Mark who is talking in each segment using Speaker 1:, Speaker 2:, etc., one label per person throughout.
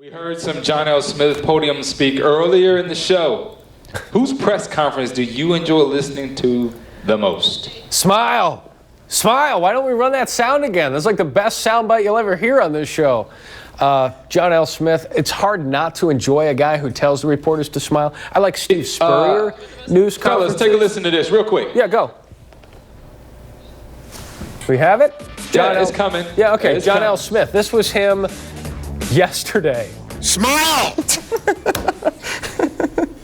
Speaker 1: We heard some John L. Smith podium speak earlier in the show. Whose press conference do you enjoy listening to the most?
Speaker 2: Smile. Smile. Why don't we run that sound again? That's like the best soundbite you'll ever hear on this show. John L. Smith, it's hard not to enjoy a guy who tells the reporters to smile. I like Steve Spurrier, news conferences.
Speaker 1: Fellas, take a listen to this real quick.
Speaker 2: Yeah, go. We have it?
Speaker 1: John L. coming.
Speaker 2: Yeah, okay. John L. Smith. This was him yesterday.
Speaker 3: Smile!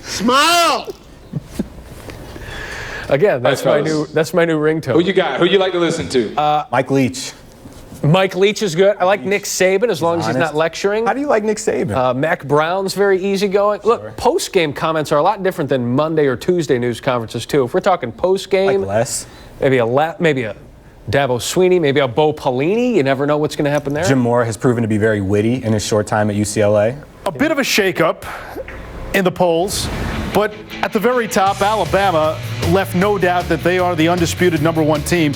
Speaker 3: Smile!
Speaker 2: Again, that's my new ringtone.
Speaker 1: Who you got? Who you like to listen to?
Speaker 4: Mike Leach.
Speaker 2: Mike Leach is good. I like Nick Saban as long as he's not lecturing.
Speaker 4: How do you like Nick Saban?
Speaker 2: Mac Brown's very easygoing. Look, post-game comments are a lot different than Monday or Tuesday news conferences too. If we're talking post-game,
Speaker 4: Like less.
Speaker 2: maybe a Dabo Sweeney, maybe a Bo Pelini. You never know what's going to happen there.
Speaker 4: Jim Moore has proven to be very witty in his short time at UCLA.
Speaker 5: A bit of a shakeup in the polls, but at the very top, Alabama left no doubt that they are the undisputed #1 team.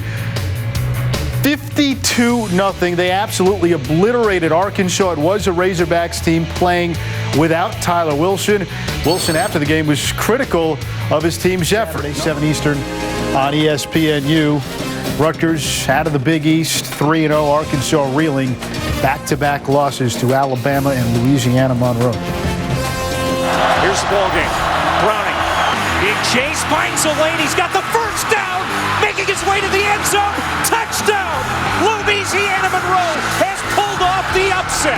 Speaker 5: 52-0. They absolutely obliterated Arkansas. It was a Razorbacks team playing without Tyler Wilson. Wilson, after the game, was critical of his team's effort. 7 Eastern on ESPNU. Rutgers out of the Big East, 3-0. Arkansas reeling back-to-back losses to Alabama and Louisiana Monroe.
Speaker 6: Here's the ball game. Browning being chased, finds a lane. He's got the first down, making his way to the end zone. Touchdown! Louisiana Monroe has pulled off the upset.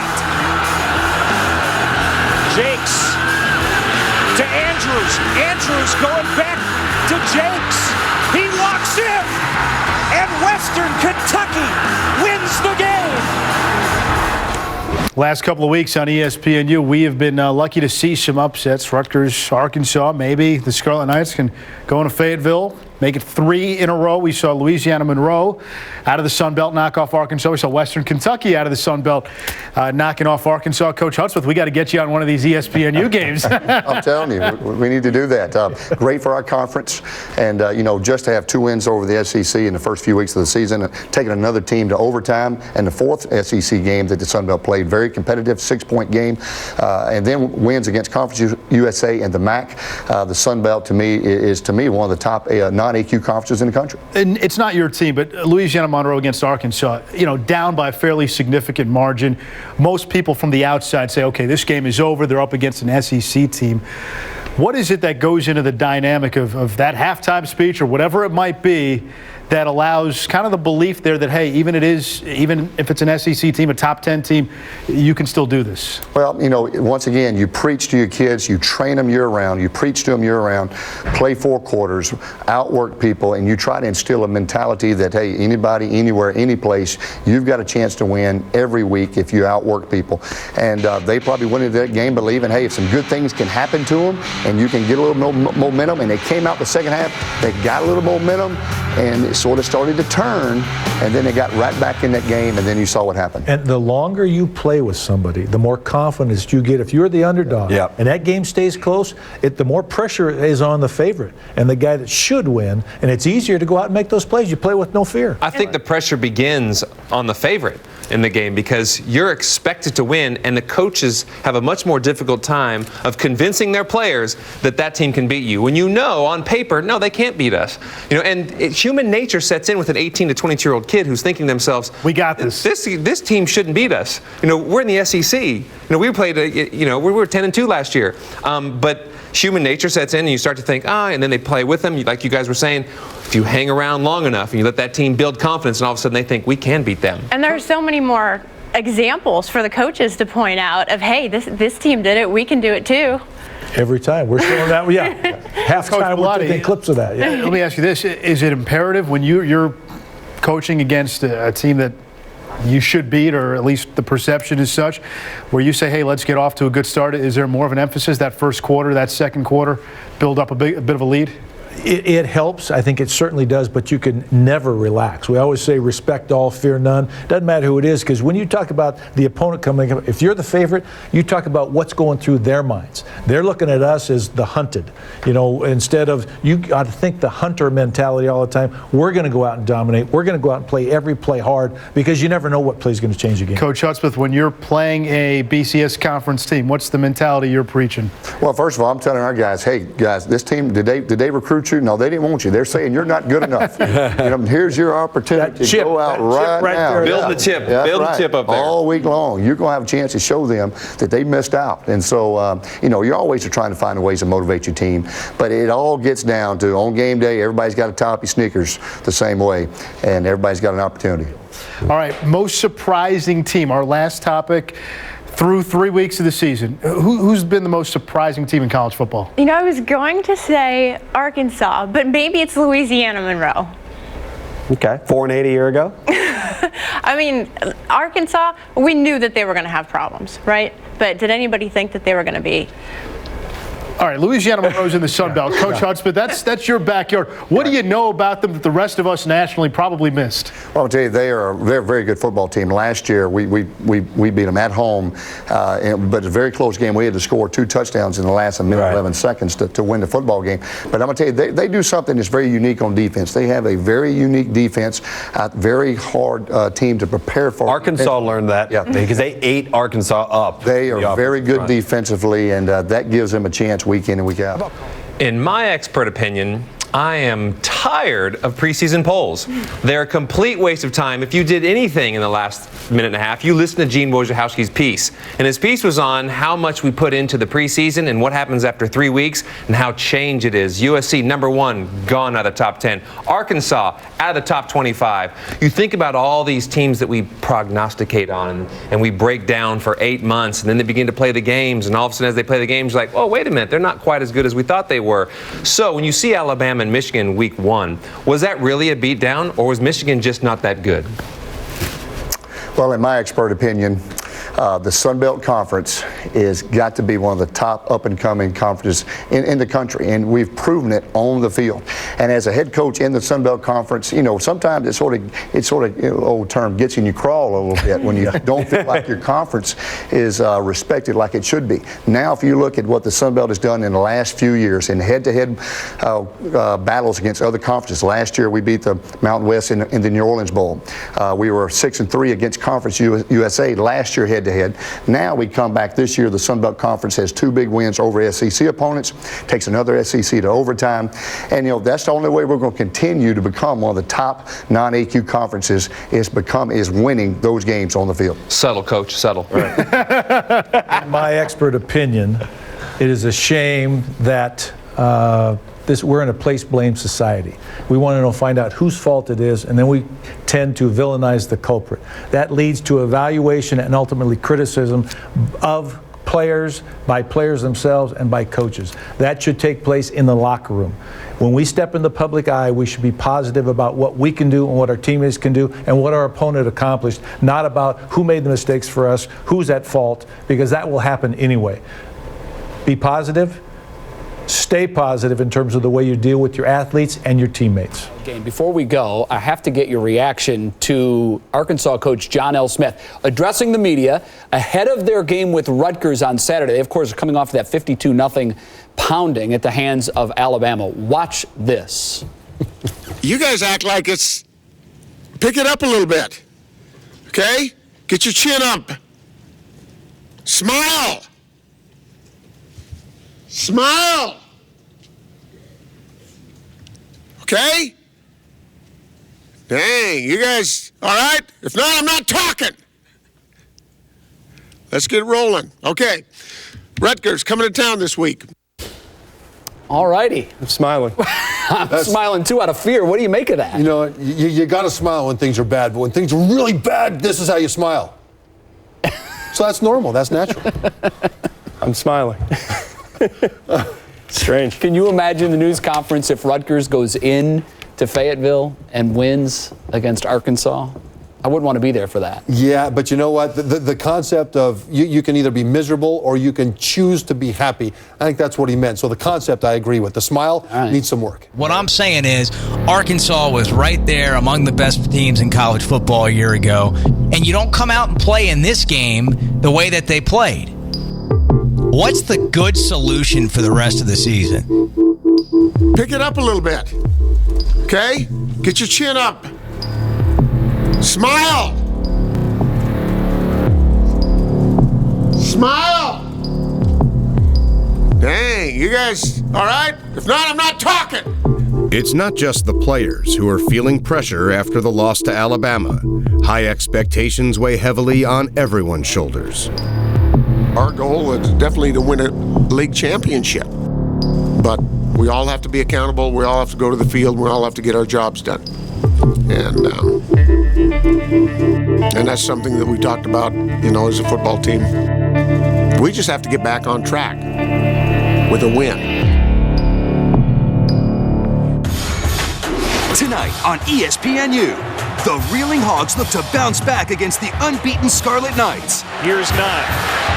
Speaker 6: Jakes to Andrews. Andrews going back to Jakes. He walks in, and Western Kentucky wins the game.
Speaker 5: Last couple of weeks on ESPNU, we have been lucky to see some upsets. Rutgers, Arkansas, maybe the Scarlet Knights can go into Fayetteville, make it 3 in a row. We saw Louisiana Monroe out of the Sun Belt knock off Arkansas. We saw Western Kentucky out of the Sun Belt knocking off Arkansas. Coach Hutsworth, we got to get you on one of these ESPNU games.
Speaker 7: I'm telling you, we need to do that. Great for our conference, and just to have 2 wins over the SEC in the first few weeks of the season, taking another team to overtime, and the 4th SEC game that the Sun Belt played, very competitive, 6-point game, and then wins against Conference USA and the MAC. The Sun Belt, to me, is one of the top non-AQ conferences in the country.
Speaker 5: And it's not your team, but Louisiana Monroe against Arkansas, down by a fairly significant margin. Most people from the outside say, okay, this game is over. They're up against an SEC team. What is it that goes into the dynamic of that halftime speech or whatever it might be that allows kind of the belief there that, hey, even if it's an SEC team, a top 10 team, you can still do this?
Speaker 7: Well, once again, you preach to your kids, you train them year-round, you preach to them year-round, play 4 quarters, outwork people, and you try to instill a mentality that, hey, anybody, anywhere, any place, you've got a chance to win every week if you outwork people. And they probably went into that game believing, hey, if some good things can happen to them and you can get a little momentum, and they came out the second half, they got a little momentum, and it sort of started to turn, and then they got right back in that game, and then you saw what happened.
Speaker 8: And the longer you play with somebody, the more confidence you get. If you're the underdog and that game stays close, the more pressure is on the favorite and the guy that should win, and it's easier to go out and make those plays. You play with no fear.
Speaker 9: I think the pressure begins on the favorite in the game because you're expected to win, and the coaches have a much more difficult time of convincing their players that team can beat you. When on paper, no, they can't beat us. And human nature sets in with an 18 to 22-year-old kid who's thinking to themselves,
Speaker 5: we got this.
Speaker 9: This team shouldn't beat us. We're in the SEC. We played, we were 10-2 last year. But human nature sets in, and you start to think, and then they play with them. Like you guys were saying, if you hang around long enough and you let that team build confidence, and all of a sudden they think we can beat them.
Speaker 10: And there are so many more examples for the coaches to point out of, hey, this team did it, we can do it too.
Speaker 8: Every time. We're showing that, half time we're taking clips of that.
Speaker 5: Let me ask you this. Is it imperative when you're coaching against a team that you should beat, or at least the perception is such, where you say, hey, let's get off to a good start? Is there more of an emphasis that first quarter, that second quarter, build up a bit of a lead?
Speaker 8: It helps. I think it certainly does, but you can never relax. We always say respect all, fear none. Doesn't matter who it is, because when you talk about the opponent coming up, if you're the favorite, you talk about what's going through their minds. They're looking at us as the hunted. Instead of, you got to think the hunter mentality all the time. We're going to go out and dominate. We're going to go out and play every play hard, because you never know what play is going to change the game.
Speaker 5: Coach Hudspeth, when you're playing a BCS conference team, what's the mentality you're preaching?
Speaker 7: Well, first of all, I'm telling our guys, hey, guys, this team, did they recruit you? No, they didn't want you. They're saying you're not good enough. Here's your opportunity to go out right now.
Speaker 9: Build the chip. Build the chip up there.
Speaker 7: All week long. You're going to have a chance to show them that they missed out. And so, you're always trying to find ways to motivate your team. But it all gets down to, on game day, everybody's got to top your sneakers the same way. And everybody's got an opportunity.
Speaker 5: All right, most surprising team, our last topic. Through 3 weeks of the season, who's been the most surprising team in college football?
Speaker 10: I was going to say Arkansas, but maybe it's Louisiana Monroe.
Speaker 11: Okay, 4-8 a year ago?
Speaker 10: I mean, Arkansas, we knew that they were going to have problems, right? But did anybody think that they were going to be?
Speaker 5: All right, Louisiana Monroe's in the Sun Belt. Coach Hudspeth, that's your backyard. What do you know about them that the rest of us nationally probably missed?
Speaker 7: Well, I'll tell you, they're a very good football team. Last year, we beat them at home, but it's a very close game. We had to score 2 touchdowns in the last minute 11 seconds to win the football game. But I'm going to tell you, they do something that's very unique on defense. They have a very unique defense, a very hard team to prepare for.
Speaker 11: Arkansas learned that because they ate Arkansas up.
Speaker 7: They are very good defensively, and that gives them a chance week in and week out.
Speaker 9: In my expert opinion, I am tired of preseason polls. They're a complete waste of time. If you did anything in the last minute and a half, you listened to Gene Wojciechowski's piece. And his piece was on how much we put into the preseason and what happens after 3 weeks and how changed it is. USC, #1, gone out of the top 10. Arkansas, out of the top 25. You think about all these teams that we prognosticate on and we break down for 8 months, and then they begin to play the games, and all of a sudden as they play the games, you're like, oh, wait a minute, they're not quite as good as we thought they were. So when you see Alabama and Michigan week 1, was that really a beatdown, or was Michigan just not that good?
Speaker 7: Well, in my expert opinion, the Sun Belt Conference has got to be one of the top up-and-coming conferences in the country, and we've proven it on the field. And as a head coach in the Sun Belt Conference, sometimes it sort of old term, gets in you crawl a little bit when you don't feel like your conference is respected like it should be. Now, if you look at what the Sun Belt has done in the last few years in head-to-head battles against other conferences. Last year, we beat the Mountain West in the New Orleans Bowl. We were 6-3 against Conference USA last year head-to-head. Now we come back this year, the Sun Belt Conference has 2 big wins over SEC opponents, takes another SEC to overtime, and that's the only way we're going to continue to become one of the top non-AQ conferences is winning those games on the field.
Speaker 9: Settle, coach, settle.
Speaker 8: Right. In my expert opinion, it is a shame that we're in a place-blame society. We want to find out whose fault it is, and then we tend to villainize the culprit. That leads to evaluation and ultimately criticism of players, by players themselves, and by coaches. That should take place in the locker room. When we step in the public eye, we should be positive about what we can do and what our teammates can do and what our opponent accomplished, not about who made the mistakes for us, who's at fault, because that will happen anyway. Be positive. Stay positive in terms of the way you deal with your athletes and your teammates.
Speaker 12: Game. Before we go, I have to get your reaction to Arkansas coach John L. Smith addressing the media ahead of their game with Rutgers on Saturday. They, of course, are coming off that 52-0 pounding at the hands of Alabama. Watch this.
Speaker 3: You guys act like it's... Pick it up a little bit, okay? Get your chin up. Smile. Smile. Okay? Dang, you guys, all right? If not, I'm not talking. Let's get rolling. Okay. Rutgers coming to town this week.
Speaker 12: All righty.
Speaker 13: I'm smiling.
Speaker 12: I'm smiling too out of fear. What do you make of that?
Speaker 13: You know, you got to smile when things are bad, but when things are really bad, this is how you smile. So that's normal. That's natural.
Speaker 11: I'm smiling. Strange.
Speaker 12: Can you imagine the news conference if Rutgers goes in to Fayetteville and wins against Arkansas? I wouldn't want to be there for that.
Speaker 13: Yeah, but you know what? The concept of you can either be miserable or you can choose to be happy. I think that's what he meant. So the concept I agree with. The smile needs some work.
Speaker 14: What I'm saying is Arkansas was right there among the best teams in college football a year ago, and you don't come out and play in this game the way that they played. What's the good solution for the rest of the season?
Speaker 3: Pick it up a little bit. Okay? Get your chin up. Smile. Smile. Dang, you guys all right? If not, I'm not talking.
Speaker 15: It's not just the players who are feeling pressure after the loss to Alabama. High expectations weigh heavily on everyone's shoulders.
Speaker 3: Our goal is definitely to win a league championship. But we all have to be accountable. We all have to go to the field. We all have to get our jobs done. And that's something that we talked about, as a football team. We just have to get back on track with a win.
Speaker 16: Tonight on ESPNU, the Reeling Hogs look to bounce back against the unbeaten Scarlet Knights.
Speaker 6: Here's 9.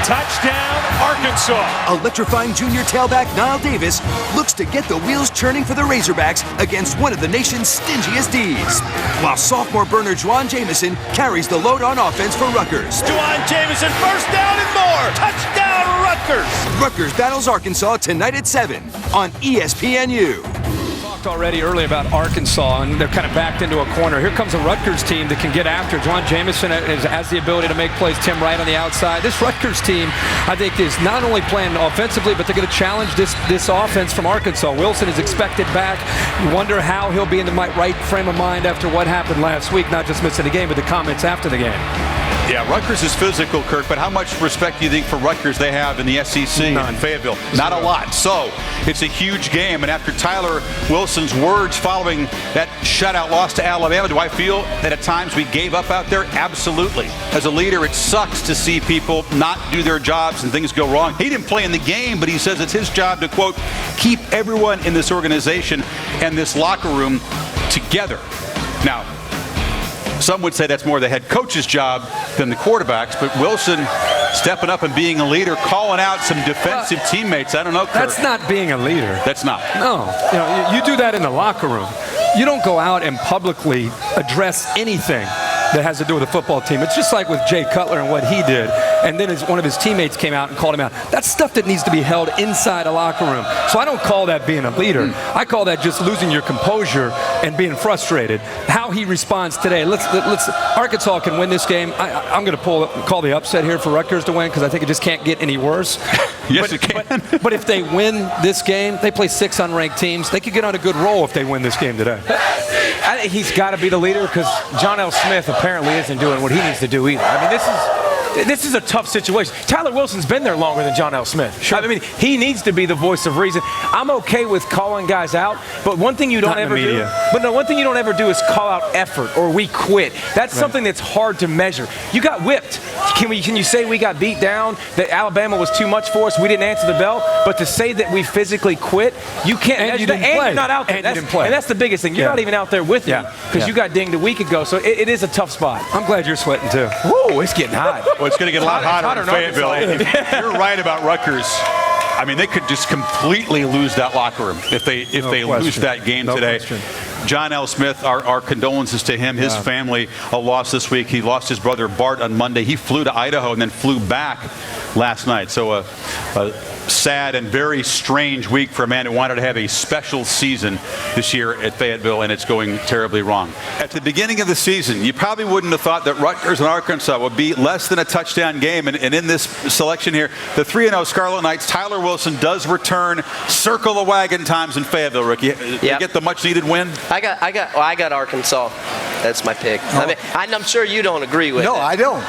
Speaker 6: Touchdown, Arkansas.
Speaker 16: Electrifying junior tailback Niall Davis looks to get the wheels turning for the Razorbacks against one of the nation's stingiest Ds. While sophomore burner Juwan Jamison carries the load on offense for Rutgers.
Speaker 6: Juwan Jamison, first down and more. Touchdown, Rutgers.
Speaker 16: Rutgers battles Arkansas tonight at 7 on ESPNU.
Speaker 17: Already early about Arkansas, and they're kind of backed into a corner. Here comes a Rutgers team that can get after. Juwan Jamison has the ability to make plays. Tim Wright on the outside. This Rutgers team, I think, is not only playing offensively, but they're going to challenge this offense from Arkansas. Wilson is expected back. You wonder how he'll be in the right frame of mind after what happened last week, not just missing the game, but the comments after the game.
Speaker 18: Yeah, Rutgers is physical, Kirk, but how much respect do you think for Rutgers they have in the SEC in Fayetteville? Not a lot. So it's a huge game, and after Tyler Wilson's words following that shutout loss to Alabama, do I feel that at times we gave up out there? Absolutely. As a leader, it sucks to see people not do their jobs and things go wrong. He didn't play in the game, but he says it's his job to, quote, keep everyone in this organization and this locker room together. Now, some would say that's more the head coach's job than the quarterback's, but Wilson stepping up and being a leader, calling out some defensive teammates. I don't know, Kirk.
Speaker 17: That's not being a leader.
Speaker 18: That's not.
Speaker 17: No. You do that in the locker room. You don't go out and publicly address anything that has to do with the football team. It's just like with Jay Cutler and what he did. And then one of his teammates came out and called him out. That's stuff that needs to be held inside a locker room. So I don't call that being a leader. I call that just losing your composure and being frustrated. How he responds today. Let's Arkansas can win this game. I'm going to call the upset here for Rutgers to win because I think it just can't get any worse.
Speaker 18: Yes, it can.
Speaker 17: But if they win this game, they play 6 unranked teams. They could get on a good roll if they win this game today.
Speaker 19: I think he's got to be the leader because John L. Smith apparently isn't doing what he needs to do either. I mean, this is a tough situation. Tyler Wilson's been there longer than John L. Smith. Sure. I mean, he needs to be the voice of reason. I'm okay with calling guys out, but one thing you don't ever do. But no, one thing you don't ever do is call out effort or we quit. That's something that's hard to measure. You got whipped. Can you say we got beat down? That Alabama was too much for us? We didn't answer the bell. But to say that we physically quit, you can't.
Speaker 17: And you didn't play.
Speaker 19: You're not out there.
Speaker 17: And you didn't play.
Speaker 19: And that's the biggest thing. You're not even out there with me because you got dinged a week ago. So it is a tough spot.
Speaker 17: I'm glad you're sweating too.
Speaker 19: Whoa, it's getting hot.
Speaker 18: Well, it's going to get a lot hotter in Fayetteville. If you're right about Rutgers, I mean, they could just completely lose that locker room if they lose that game today. Question. John L. Smith, our condolences to him. His family lost this week. He lost his brother Bart on Monday. He flew to Idaho and then flew back last night. So a sad and very strange week for a man who wanted to have a special season this year at Fayetteville, and it's going terribly wrong. At the beginning of the season, you probably wouldn't have thought that Rutgers and Arkansas would be less than a touchdown game. And in this selection here, the 3-0 Scarlet Knights, Tyler Wilson does return. Circle the wagon times in Fayetteville, Ricky. You get the much-needed win?
Speaker 20: I got Arkansas. That's my pick. I mean, I'm sure you don't agree with it.
Speaker 21: No, I don't.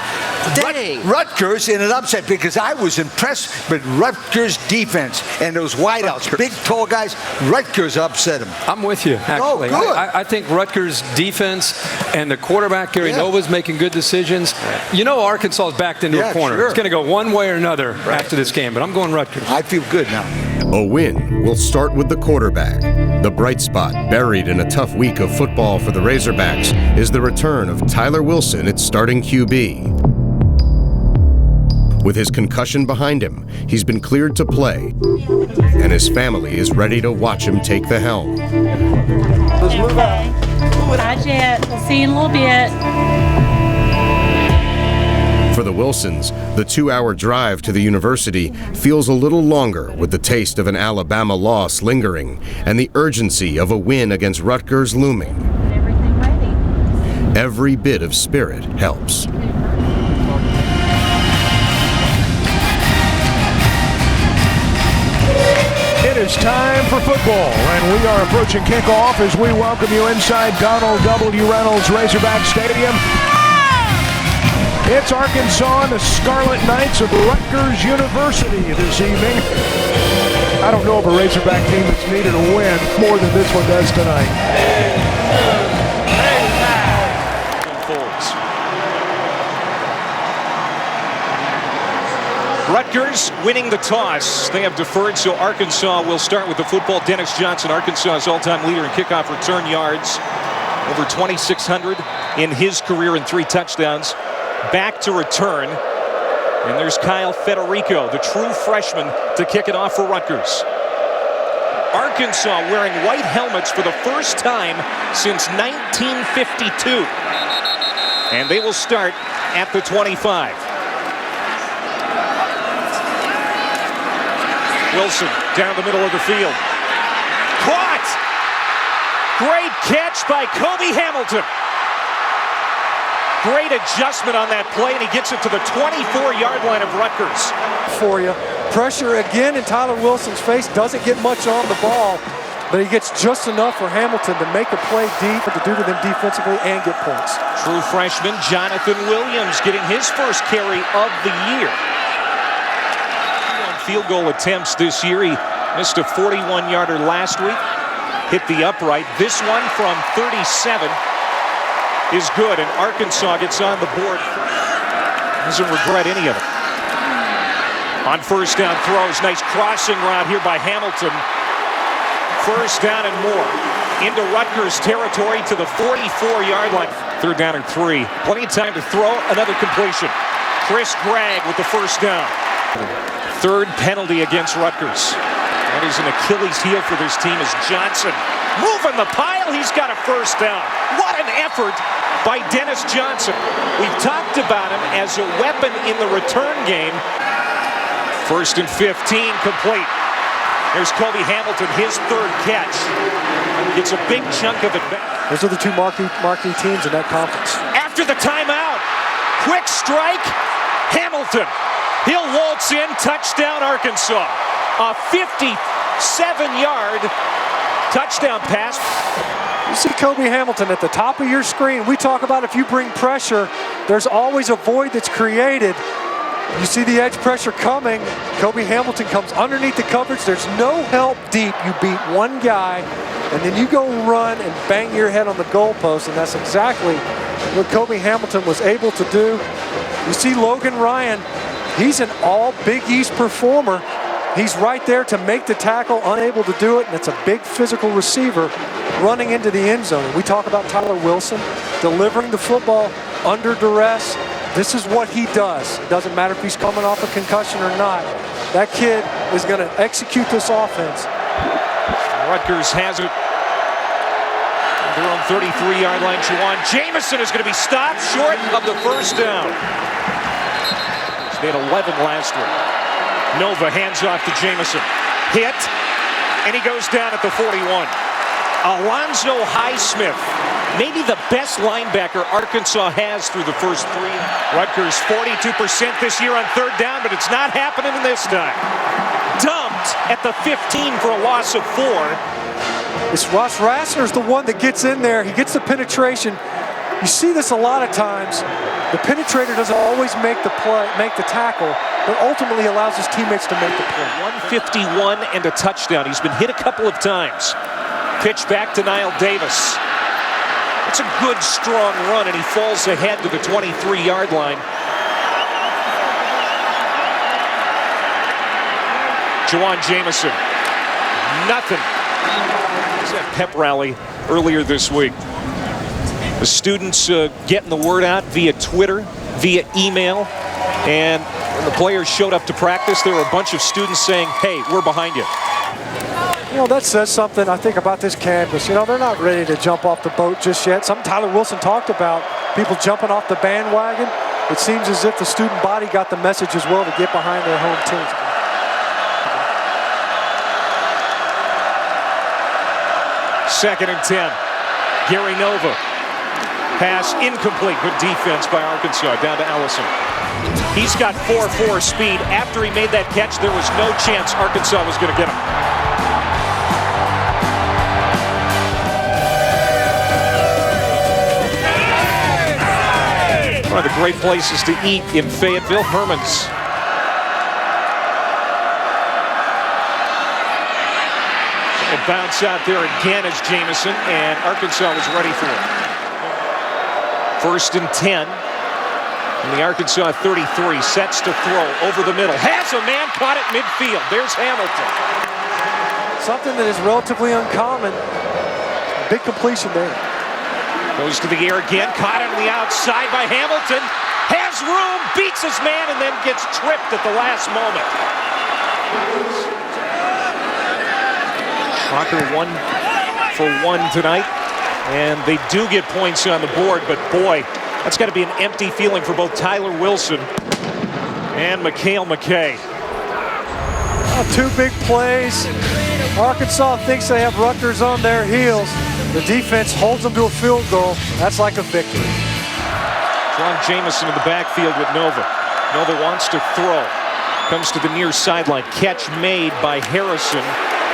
Speaker 20: Dang.
Speaker 21: Rutgers in an upset because I was impressed with Rutgers defense and those wideouts, big tall guys. Rutgers upset them.
Speaker 17: I'm with you, actually.
Speaker 21: Oh, good.
Speaker 17: I think Rutgers defense and the quarterback Gary Nova's making good decisions. You know, Arkansas is backed into a corner. Sure. It's going to go one way or another after this game, but I'm going Rutgers.
Speaker 21: I feel good now.
Speaker 15: A win will start with the quarterback. The bright spot buried in a tough week of football for the Razorbacks is the return of Tyler Wilson at starting QB. With his concussion behind him, he's been cleared to play, and his family is ready to watch him take the helm.
Speaker 1: Let's move out. Bye, Jet. We'll see you in a little bit.
Speaker 15: For the Wilsons, the 2-hour drive to the university feels a little longer with the taste of an Alabama loss lingering and the urgency of a win against Rutgers looming.
Speaker 1: Everything ready.
Speaker 15: Every bit of spirit helps.
Speaker 22: It is time for football, and we are approaching kickoff as we welcome you inside Donald W. Reynolds Razorback Stadium. It's Arkansas and the Scarlet Knights of Rutgers University this evening. I don't know of a Razorback team that's needed a win more than this one does tonight.
Speaker 6: Rutgers winning the toss. They have deferred, so Arkansas will start with the football. Dennis Johnson, Arkansas's all-time leader in kickoff return yards. Over 2,600 in his career and 3 touchdowns. Back to return. And there's Kyle Federico, the true freshman, to kick it off for Rutgers. Arkansas wearing white helmets for the first time since 1952. And they will start at the 25. Wilson down the middle of the field. Caught! Great catch by Kobe Hamilton. Great adjustment on that play, and he gets it to the 24-yard line of Rutgers.
Speaker 23: For you. Pressure again in Tyler Wilson's face. Doesn't get much on the ball, but he gets just enough for Hamilton to make a play deep and to do to them defensively and get points.
Speaker 6: True freshman Jonathan Williams getting his first carry of the year. On field goal attempts this year. He missed a 41-yarder last week. Hit the upright. This one from 37. Is good, and Arkansas gets on the board. Doesn't regret any of it. On first down throws, nice crossing route here by Hamilton. First down and more. Into Rutgers territory to the 44-yard line. Third down and 3. Plenty of time to throw. Another completion. Chris Gregg with the first down. Third penalty against Rutgers. That is an Achilles heel for this team as Johnson moving the pile. He's got a first down. What an effort by Dennis Johnson. We've talked about him as a weapon in the return game. First and 15 complete. There's Kobe Hamilton, his third catch. Gets a big chunk of it back.
Speaker 23: Those are the two marquee teams in that conference.
Speaker 6: After the timeout, quick strike, Hamilton. He'll waltz in, touchdown Arkansas. A 57-yard touchdown pass.
Speaker 23: You see Kobe Hamilton at the top of your screen. We talk about if you bring pressure, there's always a void that's created. You see the edge pressure coming. Kobe Hamilton comes underneath the coverage. There's no help deep. You beat one guy, and then you go run and bang your head on the goalpost, and that's exactly what Kobe Hamilton was able to do. You see Logan Ryan. He's an all Big East performer. He's right there to make the tackle, unable to do it, and it's a big physical receiver running into the end zone. We talk about Tyler Wilson delivering the football under duress. This is what he does. It doesn't matter if he's coming off a concussion or not. That kid is going to execute this offense.
Speaker 6: Rutgers has it. Their own 33-yard line. Juwan Jamison is going to be stopped short of the first down. They had 11 last week. Nova hands off to Jamison. Hit, and he goes down at the 41. Alonzo Highsmith, maybe the best linebacker Arkansas has through the first 3. Rutgers 42% this year on third down, but it's not happening this time. Dumped at the 15 for a loss of 4.
Speaker 23: It's Ross Rassner's the one that gets in there. He gets the penetration. You see this a lot of times. The penetrator doesn't always make the play, make the tackle, but ultimately allows his teammates to make the play.
Speaker 6: 151 and a touchdown. He's been hit a couple of times. Pitch back to Niall Davis. It's a good, strong run, and he falls ahead to the 23-yard line. Juwan Jamison. Nothing. It's a pep rally earlier this week. The students getting the word out via Twitter, via email, and when the players showed up to practice, there were a bunch of students saying, hey, we're behind you.
Speaker 23: You know, that says something, I think, about this campus. You know, they're not ready to jump off the boat just yet. Something Tyler Wilson talked about, people jumping off the bandwagon. It seems as if the student body got the message as well to get behind their home teams.
Speaker 6: Second and 10. Gary Nova. Pass incomplete. Good defense by Arkansas. Down to Allison. He's got 4.4 speed. After he made that catch, there was no chance Arkansas was going to get him. One of the great places to eat in Fayetteville, Herman's. And bounce out there again as Jamison, and Arkansas was ready for it. First and 10. And the Arkansas 33 sets to throw over the middle. Has a man caught at midfield. There's Hamilton.
Speaker 23: Something that is relatively uncommon. Big completion there.
Speaker 6: Goes to the air again. Caught on the outside by Hamilton. Has room, beats his man, and then gets tripped at the last moment. Crocker 1 for 1 tonight. And they do get points on the board, but boy, that's got to be an empty feeling for both Tyler Wilson and Mikhail McKay.
Speaker 23: Two big plays. Arkansas thinks they have Rutgers on their heels. The defense holds them to a field goal. That's like a victory.
Speaker 6: Juwan Jamison in the backfield with Nova. Nova wants to throw. Comes to the near sideline. Catch made by Harrison.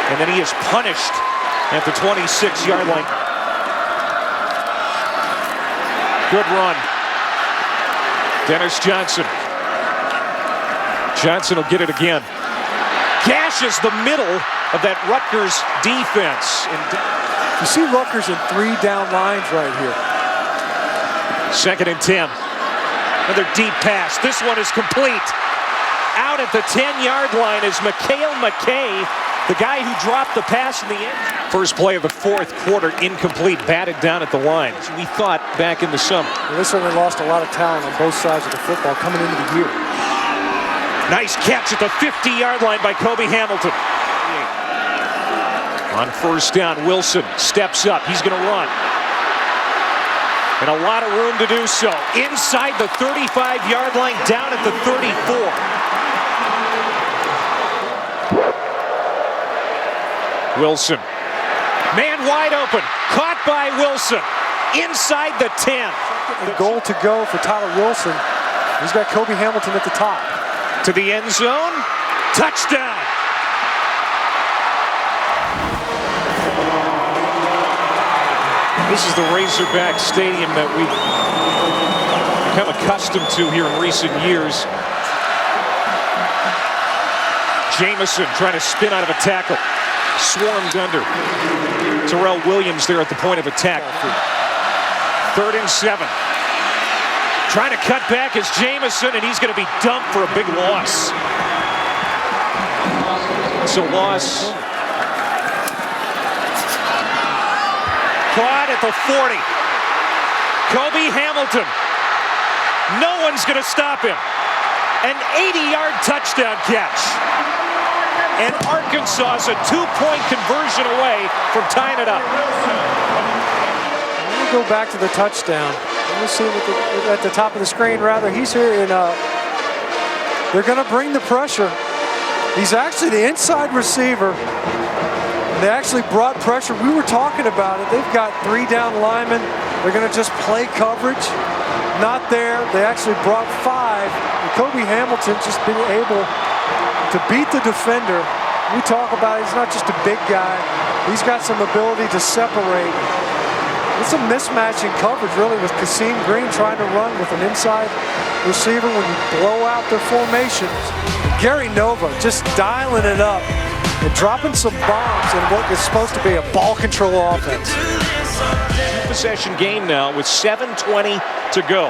Speaker 6: And then he is punished at the 26-yard line. Good run. Dennis Johnson. Johnson will get it again. Gashes the middle of that Rutgers defense.
Speaker 23: You see Rutgers in 3 down lines right here.
Speaker 6: Second and 10. Another deep pass. This one is complete. Out at the 10-yard line is Mikhail McKay, the guy who dropped the pass in the end. First play of the fourth quarter, incomplete, batted down at the line. We thought back in the summer.
Speaker 23: Well, they certainly lost a lot of talent on both sides of the football coming into the year.
Speaker 6: Nice catch at the 50-yard line by Kobe Hamilton. On first down, Wilson steps up. He's going to run. And a lot of room to do so. Inside the 35-yard line, down at the 34. Wilson. Man wide open. Caught by Wilson. Inside the 10.
Speaker 23: The goal to go for Tyler Wilson. He's got Kobe Hamilton at the top.
Speaker 6: To the end zone. Touchdown. This is the Razorback Stadium that we've become accustomed to here in recent years. Jamison trying to spin out of a tackle. Swarmed under. Terrell Williams there at the point of attack. 3rd and 7. Trying to cut back is Jamison, and he's going to be dumped for a big loss. It's a loss. Caught at the 40. Kobe Hamilton. No one's going to stop him. An 80-yard touchdown catch. And Arkansas is a 2-point conversion away from tying it up.
Speaker 23: Let me go back to the touchdown. Let me see at the top of the screen, rather. He's here, and they're going to bring the pressure. He's actually the inside receiver. They actually brought pressure. We were talking about it. They've got 3 down linemen. They're going to just play coverage. Not there. They actually brought 5. And Kobe Hamilton just been able to beat the defender. We talk about it. He's not just a big guy. He's got some ability to separate. It's a mismatch in coverage, really, with Kasim Green trying to run with an inside receiver when you blow out their formations. Gary Nova just dialing it up and dropping some bombs in what is supposed to be a ball control offense.
Speaker 6: Possession game now with 7:20 to go.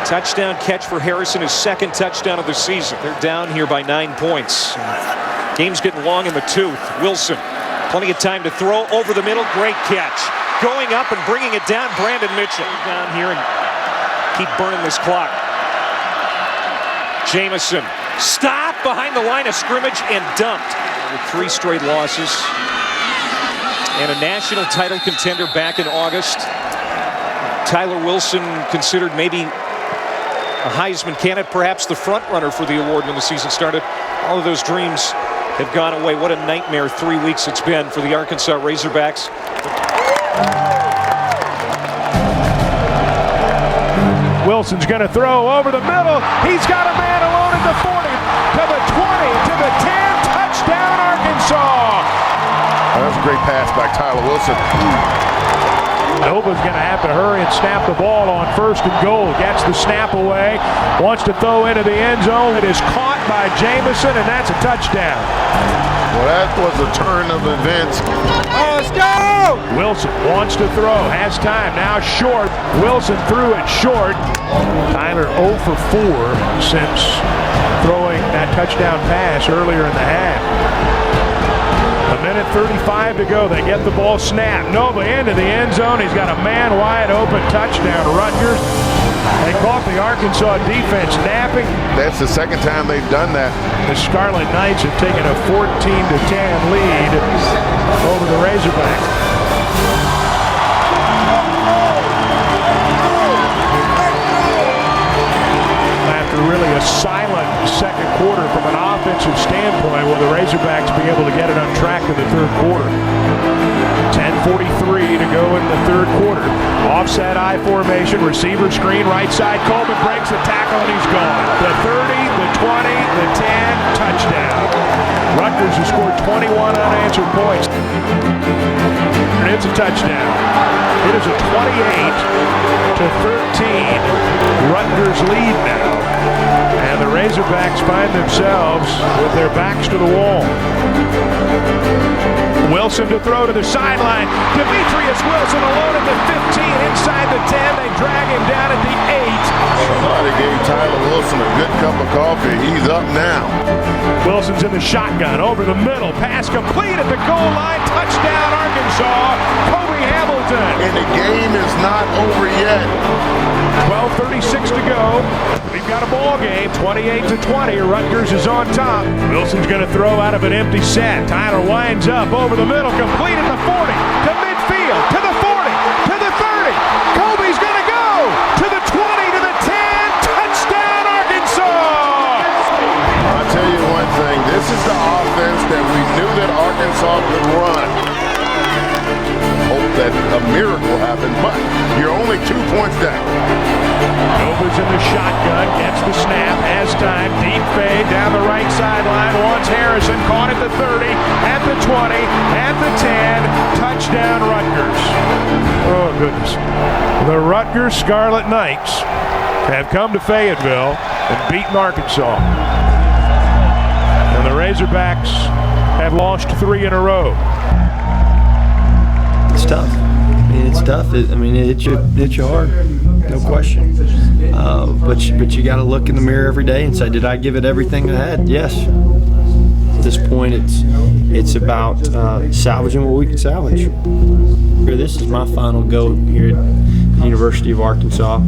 Speaker 6: Touchdown catch for Harrison, his 2nd touchdown of the season. They're down here by 9 points. Game's getting long in the tooth. Wilson, plenty of time to throw over the middle. Great catch. Going up and bringing it down, Brandon Mitchell. Down here and keep burning this clock. Jamison, stop behind the line of scrimmage and dumped. With 3 straight losses. And a national title contender back in August. Tyler Wilson considered maybe a Heisman candidate, perhaps the front runner for the award when the season started. All of those dreams have gone away. What a nightmare 3 weeks it's been for the Arkansas Razorbacks.
Speaker 22: Wilson's going to throw over the middle. He's got a man alone at the 40, to the 20, to the 10. Touchdown, Arkansas.
Speaker 2: That was a great pass by Tyler Wilson.
Speaker 22: Nova's going to have to hurry and snap the ball on 1st and goal. Gets the snap away. Wants to throw into the end zone. It is caught by Jamison, and that's a touchdown.
Speaker 2: Well, that was a turn of events.
Speaker 22: Let's go! Wilson wants to throw. Has time. Now short. Wilson threw it short. Tyler 0 for 4 since throwing that touchdown pass earlier in the half. A minute 35 to go. They get the ball snapped. Nova into the end zone. He's got a man wide open. Touchdown, Rutgers. They caught the Arkansas defense napping.
Speaker 2: That's the second time they've done that.
Speaker 22: The Scarlet Knights have taken a 14-10 lead over the Razorbacks. After really a silent second quarter from an offensive standpoint, will the Razorbacks be able to get it on track in the third quarter? 10:43 to go in the third quarter. Offset I formation, receiver screen, right side. Coleman breaks the tackle and he's gone. The 30, the 20, the 10, touchdown. Rutgers has scored 21 unanswered points. And it's a touchdown. It is a 28-13 Rutgers lead now. And the Razorbacks find themselves with their backs to the wall. Wilson to throw to the sideline. Demetrius Wilson alone at the 15, inside the 10. They drag him down at the 8.
Speaker 2: Somebody gave Tyler Wilson a good cup of coffee. He's up now.
Speaker 22: Wilson's in the shotgun, over the middle. Pass complete at the goal line. Touchdown, Arkansas. Kobe Hamilton.
Speaker 2: And the game is not over yet.
Speaker 22: 12:36 to go. We've got a ball game, 28-20. Rutgers is on top. Wilson's going to throw out of an empty set. Tyler winds up over the middle, complete at the 40, to midfield, to the 40, to the 30. Kobe's going to go to the 20, to the 10. Touchdown, Arkansas!
Speaker 2: I'll tell you one thing. This is the offense that we knew that Arkansas could run. Hope that a miracle happened, but you're only 2 points down.
Speaker 22: Nova's in the shotgun, gets the snap, has time, deep fade down the right sideline, wants Harrison, caught at the 30, at the 20, at the 10, touchdown Rutgers. Oh goodness. The Rutgers Scarlet Knights have come to Fayetteville and beaten Arkansas. And the Razorbacks have lost 3 in a row.
Speaker 4: It's tough. I mean, it's tough. It hits you hard, no question. But you got to look in the mirror every day and say, did I give it everything I had? Yes. At this point, it's about salvaging what we can salvage. This is my final go here at the University of Arkansas,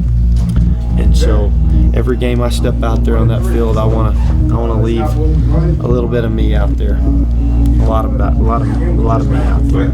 Speaker 4: and so every game I step out there on that field, I want to leave a little bit of me out there, a lot of me out there.